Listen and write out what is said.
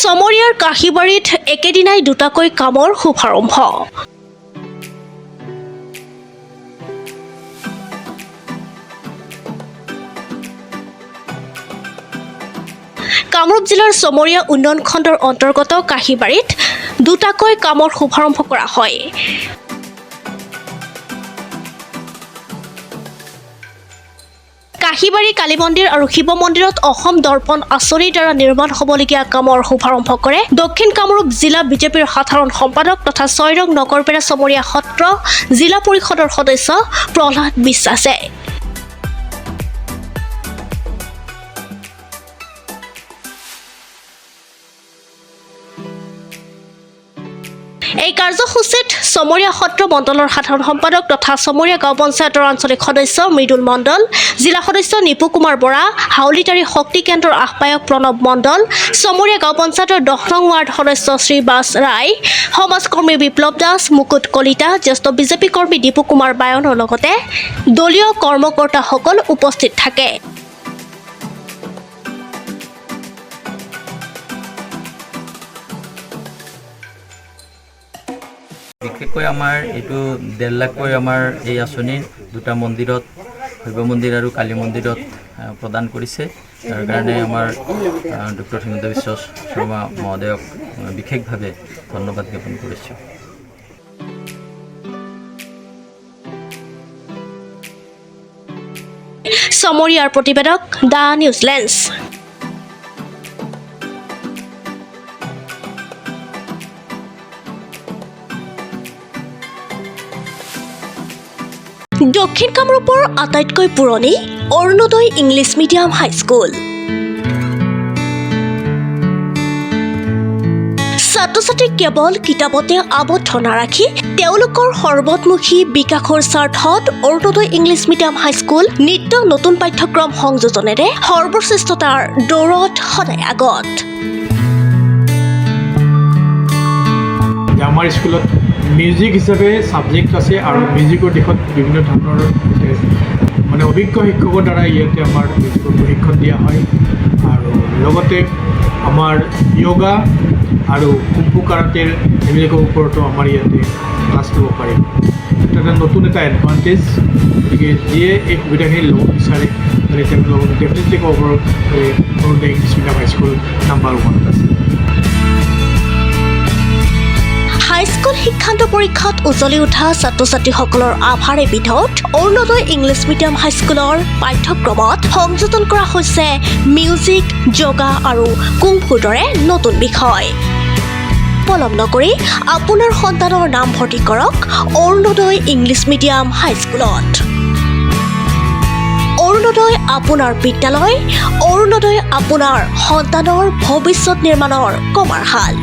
চমৰীয়াৰ কাহিবাৰীত একেদিনাই দুটাকৈ কামৰ শুভাৰম্ভ। কামৰূপ জিলাৰ চমৰীয়া উন্নয়ন খণ্ডৰ অন্তৰ্গত কাহিবাৰীত দুটাকৈ কামৰ শুভাৰম্ভ কৰা হয়। কাহিবাৰী কালী মন্দিৰ আৰু শিৱ মন্দিৰত অসম দৰ্পণ আঁচনিৰ দ্বাৰা নিৰ্মাণ হ'বলগীয়া কামৰ শুভাৰম্ভ কৰে দক্ষিণ কামৰূপ জিলা বিজেপিৰ সাধাৰণ সম্পাদক তথা ৬ নং নগৰপেৰা চমৰীয়া সত্ৰ জিলা পৰিষদৰ সদস্য প্ৰহ্লাদ বিশ্বাসে। এই কাৰ্যসূচীত চমৰীয়া সত্ৰ মণ্ডলৰ সাধাৰণ সম্পাদক তথা চমৰীয়া গাঁও পঞ্চায়তৰ আঞ্চলিক সদস্য মৃদুল মণ্ডল, জিলা সদস্য নিপু কুমাৰ বৰা, হাউলিতাৰী শক্তি কেন্দ্ৰৰ আহ্বায়ক প্ৰণৱ মণ্ডল, চমৰীয়া গাঁও পঞ্চায়তৰ ১০ নং ৱাৰ্ড সদস্য শ্ৰীবাস ৰায়, সমাজকৰ্মী বিপ্লৱ দাস, মুকুট কলিতা, জ্যেষ্ঠ বিজেপি কৰ্মী দীপু কুমাৰ বায়নৰ লগতে দলীয় কৰ্মকৰ্তাসকল উপস্থিত থাকে। বিশেষকৈ আমাৰ এইটো ১.৫ লাখকৈ আমাৰ এই আঁচনি দুটা মন্দিৰত শিৱ মন্দিৰ আৰু কালী মন্দিৰত প্ৰদান কৰিছে। তাৰ কাৰণে আমাৰ ডক্টৰ হিমন্ত বিশ্ব শৰ্মা মহোদয়ক বিশেষভাৱে ধন্যবাদ জ্ঞাপন কৰিছোঁ। চমৰীয়াৰ প্ৰতিবেদক দ্য নিউজলেন্স। দক্ষিণ কামৰূপৰ আটাইতকৈ পুৰণি অৰুণোদয় ইংলিছ মিডিয়াম হাইস্কুল। ছাত্ৰ-ছাত্ৰীক কেৱল কিতাপতে আবদ্ধ নাৰাখি তেওঁলোকৰ সৰ্বতমুখী বিকাশৰ স্বাৰ্থত অৰুণোদয় ইংলিছ মিডিয়াম হাইস্কুল নিত্য নতুন পাঠ্যক্ৰম সংযোজনেৰে সৰ্বশ্ৰেষ্ঠতাৰ দৌৰত সদায় আগত। আমাৰ স্কুলত মিউজিক হিচাপে ছাবজেক্ট আছে আৰু মিউজিকৰ দিশত বিভিন্ন ধৰণৰ মানে অভিজ্ঞ শিক্ষকৰ দ্বাৰা ইয়াতে আমাৰ মিউজিকৰ প্ৰশিক্ষণ দিয়া হয় আৰু লগতে আমাৰ য়োগা আৰু কুম্ফু কাৰাটেৰ এইবিলাকৰ ওপৰতো আমাৰ ইয়াতে ক্লাছ ল'ব পাৰিম। এটা নতুন এটা এডভান্টেজ, গতিকে যিয়ে এই সুবিধাখিনি ল'ব বিচাৰে মানে তেওঁলোকক ডেফিনেটলি ক'ব পাৰোঁ Arunoday English medium high school number 1 আছে। হাইস্কুল শিক্ষান্ত পৰীক্ষাত উজ্বলি উঠা ছাত্ৰ-ছাত্ৰীসকলৰ আভাৰে বিধত অৰুণোদয় ইংলিছ মিডিয়াম হাইস্কুলৰ পাঠ্যক্ৰমত সংযোজন কৰা হৈছে মিউজিক, যোগা আৰু কুংফুৰ দৰে নতুন বিষয়। পলম নকৰি আপোনাৰ সন্তানৰ নাম ভৰ্তি কৰক অৰুণোদয় ইংলিছ মিডিয়াম হাইস্কুলত। অৰুণোদয় আপোনাৰ বিদ্যালয়, অৰুণোদয় আপোনাৰ সন্তানৰ ভৱিষ্যত নিৰ্মাণৰ কমাৰশাল।